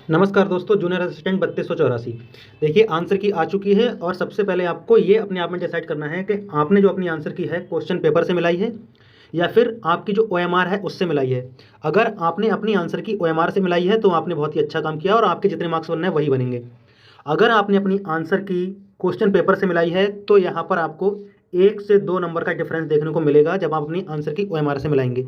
नमस्कार दोस्तों, junior assistant 3284। देखिए आंसर की आ चुकी है और सबसे पहले आपको ये अपने आप में डिसाइड करना है कि आपने जो अपनी आंसर की है क्वेश्चन पेपर से मिलाई है या फिर आपकी जो ओएमआर है उससे मिलाई है। अगर आपने अपनी आंसर की ओएमआर से मिलाई है तो आपने बहुत ही अच्छा काम किया और आपके जितने मार्क्स बनने हैं वही बनेंगे। अगर आपने अपनी आंसर की क्वेश्चन पेपर से मिलाई है तो यहाँ पर आपको 1 से 2 नंबर का डिफरेंस देखने को मिलेगा जब आप अपनी आंसर की ओएमआर से मिलाएंगे।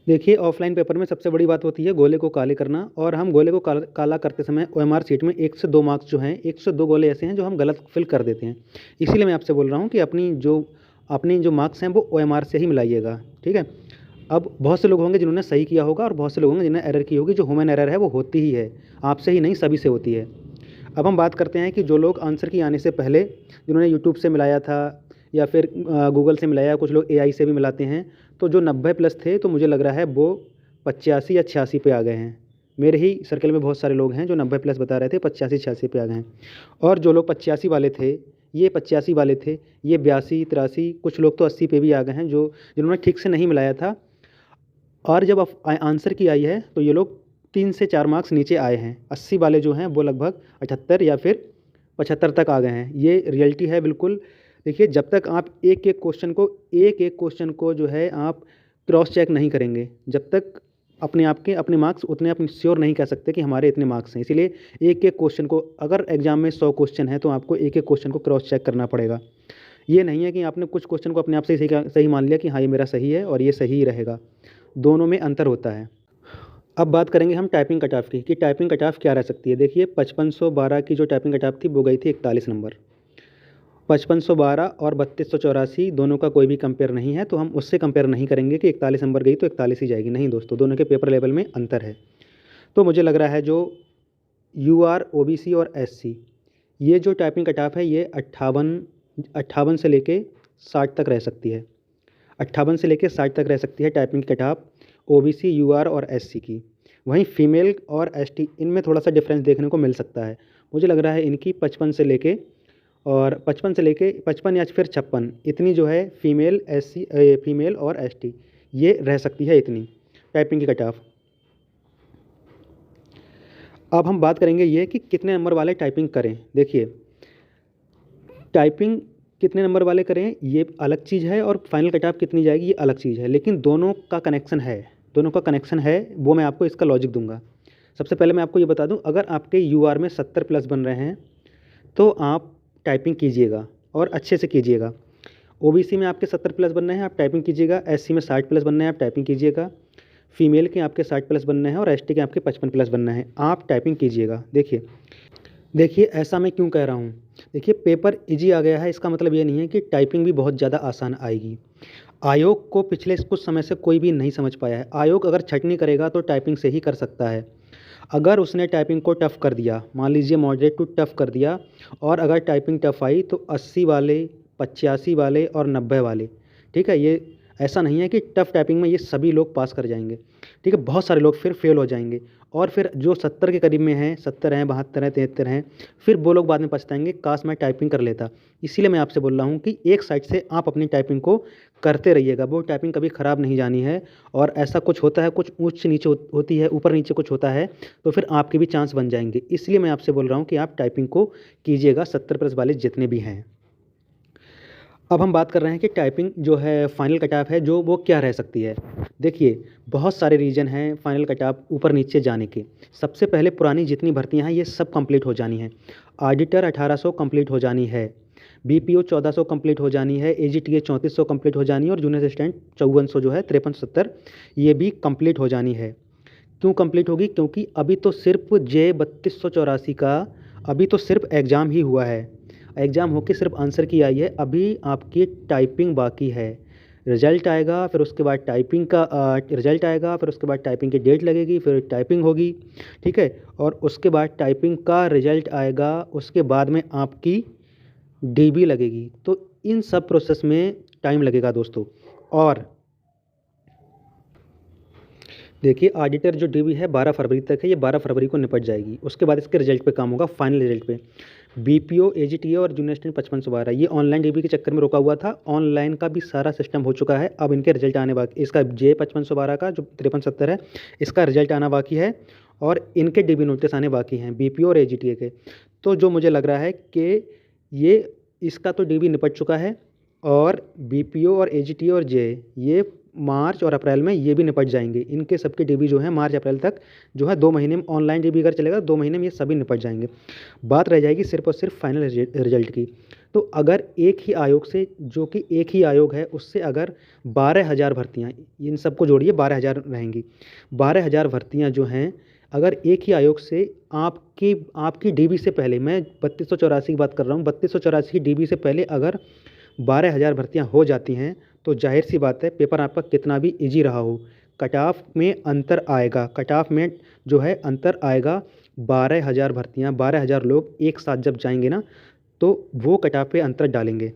देखिए ऑफलाइन पेपर में सबसे बड़ी बात होती है गोले को काले करना, और हम गोले को काला करते समय ओएमआर सीट में 1 से 2 मार्क्स जो हैं, 1 से 2 गोले ऐसे हैं जो हम गलत फिल कर देते हैं। इसीलिए मैं आपसे बोल रहा हूँ कि अपनी जो मार्क्स हैं वो ओएमआर से ही मिलाइएगा, ठीक है। अब बहुत से लोग होंगे जिन्होंने सही किया होगा और बहुत से लोग होंगे जिन्हें एरर की होगी। जो ह्यूमन एरर है वो होती ही है, आपसे ही नहीं सभी से होती है। अब हम बात करते हैं कि जो लोग आंसर की आने से पहले जिन्होंने यूट्यूब से मिलाया था या फिर गूगल से मिलाया, कुछ लोग एआई से भी मिलाते हैं, तो जो 90+ थे तो मुझे लग रहा है वो 85 या 86 पे आ गए हैं। मेरे ही सर्कल में बहुत सारे लोग हैं जो 90+ बता रहे थे, 85-86 पे आ गए हैं। और जो लोग 85 वाले थे, ये 85 वाले थे, ये 82-83, कुछ लोग तो 80 पे भी आ गए हैं जो जिन्होंने ठीक से नहीं मिलाया था। और जब आंसर की आई है तो ये लोग 3 से 4 मार्क्स नीचे आए हैं। 80 वाले जो हैं वो लगभग 78 या फिर 75 तक आ गए हैं। ये रियलिटी है बिल्कुल। देखिए जब तक आप एक एक क्वेश्चन को जो है आप क्रॉस चेक नहीं करेंगे, जब तक अपने मार्क्स उतने आप श्योर नहीं कह सकते कि हमारे इतने मार्क्स हैं। इसीलिए एक एक क्वेश्चन को, अगर एग्जाम में 100 क्वेश्चन है तो आपको एक एक क्वेश्चन को क्रॉस चेक करना पड़ेगा। ये नहीं है कि आपने कुछ क्वेश्चन को अपने आप से ही सही मान लिया कि हाँ ये मेरा सही है और ये सही ही रहेगा। दोनों में अंतर होता है। अब बात करेंगे हम टाइपिंग कट ऑफ की कि टाइपिंग कट ऑफ क्या रह सकती है। देखिए 5512 की जो टाइपिंग कट ऑफ थी वो गई थी 41 नंबर। 5512 और 3284 दोनों का कोई भी कंपेयर नहीं है, तो हम उससे कंपेयर नहीं करेंगे कि 41 नंबर गई तो 41 ही जाएगी। नहीं दोस्तों, दोनों के पेपर लेवल में अंतर है। तो मुझे लग रहा है जो यूआर, ओबीसी और एससी, ये जो टाइपिंग कट ऑफ है ये 58 से लेके 60 तक रह सकती है। 58 से लेकर 60 तक रह सकती है टाइपिंग की कट ऑफ ओबीसी, यूआर और एससी की। वहीं फीमेल और एसटी, इनमें थोड़ा सा डिफरेंस देखने को मिल सकता है। मुझे लग रहा है इनकी 55 या फिर 56 इतनी जो है फीमेल और एसटी, ये रह सकती है इतनी टाइपिंग की कट ऑफ। अब हम बात करेंगे ये कि कितने नंबर वाले टाइपिंग करें। देखिए टाइपिंग कितने नंबर वाले करें ये अलग चीज़ है और फाइनल कट ऑफ कितनी जाएगी ये अलग चीज़ है, लेकिन दोनों का कनेक्शन है। वो मैं आपको इसका लॉजिक दूंगा। सबसे पहले मैं आपको ये बता दूं, अगर आपके यूआर में 70+ बन रहे हैं तो आप टाइपिंग कीजिएगा और अच्छे से कीजिएगा। ओबीसी में आपके 70+ बनने हैं, आप टाइपिंग कीजिएगा। एससी में 60+ बनने हैं, आप टाइपिंग कीजिएगा। फीमेल के आपके 60+ बनने हैं और एसटी के आपके 55+ बनने हैं, आप टाइपिंग कीजिएगा। देखिए ऐसा मैं क्यों कह रहा हूँ। देखिए पेपर इजी आ गया है, इसका मतलब ये नहीं है कि टाइपिंग भी बहुत ज़्यादा आसान आएगी। आयोग को पिछले कुछ समय से कोई भी नहीं समझ पाया है। आयोग अगर छटनी करेगा तो टाइपिंग से ही कर सकता है। अगर उसने टाइपिंग को टफ़ कर दिया, मान लीजिए मॉडरेट टू टफ़ कर दिया, और अगर टाइपिंग टफ़ आई तो 80 वाले, 85 वाले और 90 वाले, ठीक है, ये ऐसा नहीं है कि टफ़ टाइपिंग में ये सभी लोग पास कर जाएंगे, ठीक है। बहुत सारे लोग फिर फेल हो जाएंगे और फिर जो 70 के करीब में हैं, 70 हैं, 72 हैं, 73 हैं, फिर वो लोग बाद में पछताएंगे काश मैं टाइपिंग कर लेता। इसीलिए मैं आपसे बोल रहा हूँ कि एक साइड से आप अपनी टाइपिंग को करते रहिएगा। वो टाइपिंग कभी ख़राब नहीं जानी है। और ऐसा कुछ होता है, कुछ ऊँच नीचे होती है, ऊपर नीचे कुछ होता है, तो फिर आपके भी चांस बन जाएंगे। इसलिए मैं आपसे बोल रहा हूँ कि आप टाइपिंग को कीजिएगा, 70+ वाले जितने भी हैं। अब हम बात कर रहे हैं कि टाइपिंग जो है फाइनल कट ऑफ है जो वो क्या रह सकती है। देखिए बहुत सारे रीजन हैं फाइनल कट ऑफ ऊपर नीचे जाने के। सबसे पहले पुरानी जितनी भर्तियां हैं ये सब कंप्लीट हो जानी है। ऑडिटर 1800 कंप्लीट हो जानी है, बीपीओ 1400 कंप्लीट हो जानी है, एजीटीए 3400 कंप्लीट हो जानी है, और जूनियर असिस्टेंट 5400 जो है 5370 ये भी कंप्लीट हो जानी है। क्यों कंप्लीट होगी? क्योंकि अभी तो सिर्फ जे 3284 का अभी तो सिर्फ एग्ज़ाम ही हुआ है। एग्ज़ाम होके सिर्फ आंसर की आई है, अभी आपकी टाइपिंग बाकी है। रिजल्ट आएगा, फिर उसके बाद टाइपिंग का रिजल्ट आएगा, फिर उसके बाद टाइपिंग की डेट लगेगी, फिर टाइपिंग होगी, ठीक है। और उसके बाद टाइपिंग का रिजल्ट आएगा, उसके बाद में आपकी डीबी लगेगी। तो इन सब प्रोसेस में टाइम लगेगा दोस्तों। और देखिए ऑडिटर जो डीबी है 12 फरवरी तक है, ये 12 फरवरी को निपट जाएगी। उसके बाद इसके रिजल्ट पे काम होगा, फाइनल रिजल्ट पे। बीपीओ, एजीटीए और जूनियर असिस्टेंट 5512 ये ऑनलाइन डीबी के चक्कर में रुका हुआ था। ऑनलाइन का भी सारा सिस्टम हो चुका है, अब इनके रिजल्ट आने बाकी। इसका जे 5512 का जो 5370 है, इसका रिजल्ट आना बाकी है और इनके डीबी नोटिस आने बाकी हैं बीपीओ और एजीटीए के। तो जो मुझे लग रहा है कि ये इसका तो डीबी निपट चुका है और बीपीओ और एजीटीए और जे ये मार्च और अप्रैल में ये भी निपट जाएंगे। इनके सबके डीबी जो है मार्च अप्रैल तक जो है 2 महीने में, ऑनलाइन डीबी अगर चलेगा 2 महीने में ये सभी निपट जाएंगे। बात रह जाएगी सिर्फ और सिर्फ फाइनल रिजल्ट की। तो अगर एक ही आयोग से, जो कि एक ही आयोग है, उससे अगर 12,000 भर्तियाँ, इन सबको जोड़िए 12,000 रहेंगी। 12,000 भर्तियाँ जो हैं, अगर एक ही आयोग से आपकी डीबी से पहले, मैं 3284 की बात कर रहा हूँ, 3284 की डीबी से पहले अगर 12,000 भर्तियाँ हो जाती हैं तो जाहिर सी बात है पेपर आपका कितना भी इजी रहा हो, कट ऑफ में अंतर आएगा। कट ऑफ में जो है अंतर आएगा। 12,000 भर्तियाँ, 12,000 लोग एक साथ जब जाएंगे ना, तो वो कट ऑफ पे अंतर डालेंगे।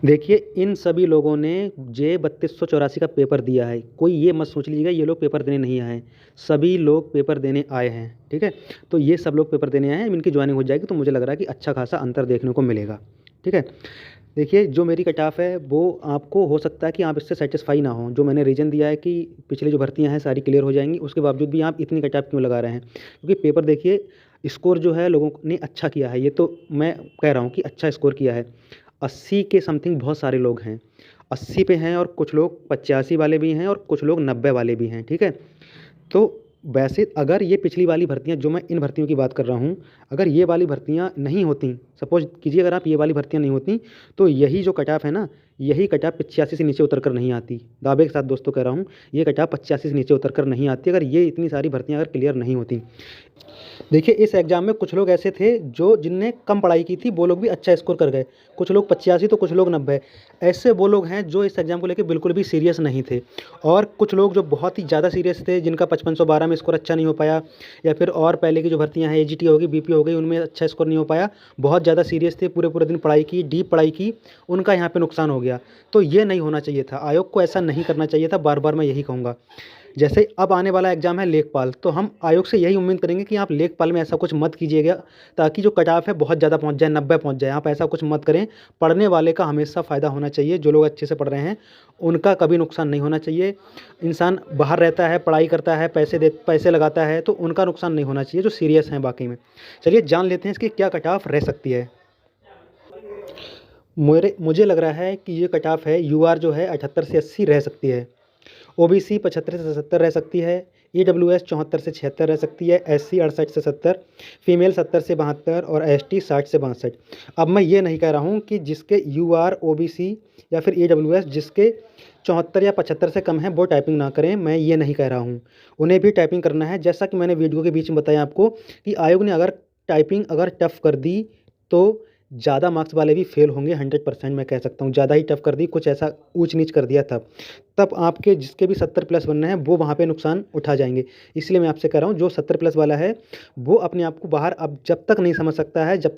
देखिए इन सभी लोगों ने जे 3284 का पेपर दिया है। कोई ये मत सोच लीजिएगा ये लोग पेपर देने नहीं आए हैं, सभी लोग पेपर देने आए हैं। ठीक है, तो ये सब लोग पेपर देने आए हैं, इनकी ज्वाइनिंग हो जाएगी तो मुझे लग रहा है कि अच्छा खासा अंतर देखने को मिलेगा। ठीक है, देखिए जो मेरी कट ऑफ है वो आपको हो सकता है कि आप इससे सेटिस्फाई ना हो। जो मैंने रीज़न दिया है कि पिछली जो भर्तियां हैं सारी क्लियर हो जाएंगी, उसके बावजूद भी आप इतनी कट ऑफ क्यों लगा रहे हैं? क्योंकि पेपर देखिए, स्कोर जो है लोगों ने अच्छा किया है, ये तो मैं कह रहा हूँ कि अच्छा स्कोर किया है। 80 के समथिंग बहुत सारे लोग हैं, 80 पे हैं और कुछ लोग 85 वाले भी हैं और कुछ लोग 90 वाले भी हैं। ठीक है, तो वैसे अगर ये पिछली वाली भर्तियां, जो मैं इन भर्तियों की बात कर रहा हूँ, अगर ये वाली भर्तियां नहीं होती, सपोज कीजिए अगर आप ये वाली भर्तियां नहीं होती, तो यही जो कट ऑफ है ना, यही कट ऑफ 85 से नीचे उतर कर नहीं आती। दावे के साथ दोस्तों कह रहा हूँ, ये कट ऑफ 85 से नीचे उतर कर नहीं आती अगर ये इतनी सारी भर्तियाँ अगर क्लियर नहीं होती। देखिए इस एग्ज़ाम में कुछ लोग ऐसे थे जो जिनने कम पढ़ाई की थी, वो लोग भी अच्छा स्कोर कर गए। कुछ लोग 85 तो कुछ लोग 90। ऐसे वो लोग हैं जो इस एग्ज़ाम को लेकर बिल्कुल भी सीरियस नहीं थे। और कुछ लोग जो बहुत ही ज़्यादा सीरियस थे, जिनका 5512 में स्कोर अच्छा नहीं हो पाया, या फिर और पहले की जो भर्तियाँ हैं एजीटी होगी, बीपी हो गई, उनमें अच्छा स्कोर नहीं हो पाया, बहुत ज़्यादा सीरियस थे, पूरे पूरे दिन पढ़ाई की, डीप पढ़ाई की, उनका यहाँ पर नुकसान हो गया। तो ये नहीं होना चाहिए था, आयोग को ऐसा नहीं करना चाहिए था। बार बार मैं यही कहूँगा। जैसे अब आने वाला एग्ज़ाम है लेखपाल, तो हम आयोग से यही उम्मीद करेंगे कि आप लेखपाल में ऐसा कुछ मत कीजिएगा ताकि जो कट ऑफ है बहुत ज़्यादा पहुंच जाए, 90 पहुंच जाए। आप ऐसा कुछ मत करें। पढ़ने वाले का हमेशा फ़ायदा होना चाहिए। जो लोग अच्छे से पढ़ रहे हैं उनका कभी नुकसान नहीं होना चाहिए। इंसान बाहर रहता है, पढ़ाई करता है, पैसे लगाता है, तो उनका नुकसान नहीं होना चाहिए जो सीरियस हैं बाकी में। चलिए जान लेते हैं इसकी क्या कट ऑफ रह सकती है। मुझे लग रहा है कि ये कट ऑफ है, यूआर जो है 78 से 80 रह सकती है, ओबीसी 75 से 70 रह सकती है, ईडब्ल्यूएस 74 से 76 रह सकती है, एससी 68 से 70, फीमेल 70 से 72 और एसटी 60 से 62। अब मैं ये नहीं कह रहा हूँ कि जिसके यूआर, ओबीसी या फिर ईडब्ल्यूएस जिसके 74 या 75 से कम है वो टाइपिंग ना करें, मैं ये नहीं कह रहा हूँ। उन्हें भी टाइपिंग करना है। जैसा कि मैंने वीडियो के बीच में बताया आपको कि आयोग ने अगर टाइपिंग अगर टफ़ कर दी तो ज़्यादा मार्क्स वाले भी फेल होंगे। 100% मैं कह सकता हूँ। ज़्यादा ही टफ कर दी, कुछ ऐसा ऊंच नीच कर दिया तब आपके जिसके भी 70+ बनने हैं वो वहाँ पे नुकसान उठा जाएंगे। इसलिए मैं आपसे कह रहा हूँ जो 70+ वाला है वो अपने आप को बाहर अब जब तक नहीं समझ सकता है, जब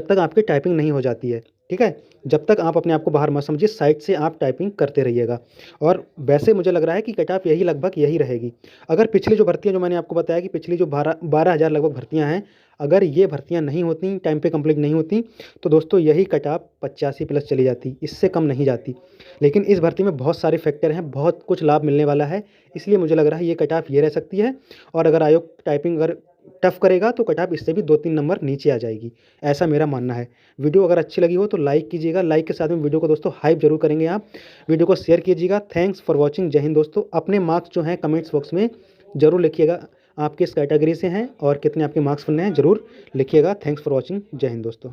तक आपकी टाइपिंग नहीं हो जाती है। ठीक है, जब तक आप अपने आप को बाहर मत समझिए, साइड से आप टाइपिंग करते रहिएगा। और वैसे मुझे लग रहा है कि कट ऑफ यही लगभग यही रहेगी। अगर पिछली जो भर्तियां, जो मैंने आपको बताया कि पिछली जो 12,000 लगभग भर्तियां हैं, अगर ये भर्तियां नहीं होती, टाइम पे कंप्लीट नहीं होती, तो दोस्तों यही कट ऑफ 85+ चली जाती, इससे कम नहीं जाती। लेकिन इस भर्ती में बहुत सारे फैक्टर हैं, बहुत कुछ लाभ मिलने वाला है, इसलिए मुझे लग रहा है ये कट ऑफ ये रह सकती है। और अगर आयोग टाइपिंग अगर टफ करेगा तो कट ऑफ इससे भी 2-3 नंबर नीचे आ जाएगी, ऐसा मेरा मानना है। वीडियो अगर अच्छी लगी हो तो लाइक कीजिएगा। लाइक के साथ में वीडियो को दोस्तों हाइप जरूर करेंगे आप। वीडियो को शेयर कीजिएगा। Thanks for watching. जय हिंद दोस्तों। अपने मार्क्स जो हैं कमेंट्स बॉक्स में ज़रूर लिखिएगा, आप किस कैटेगरी से हैं और कितने आपके मार्क्स बनने हैं ज़रूर लिखिएगा। Thanks for watching. जय हिंद दोस्तों।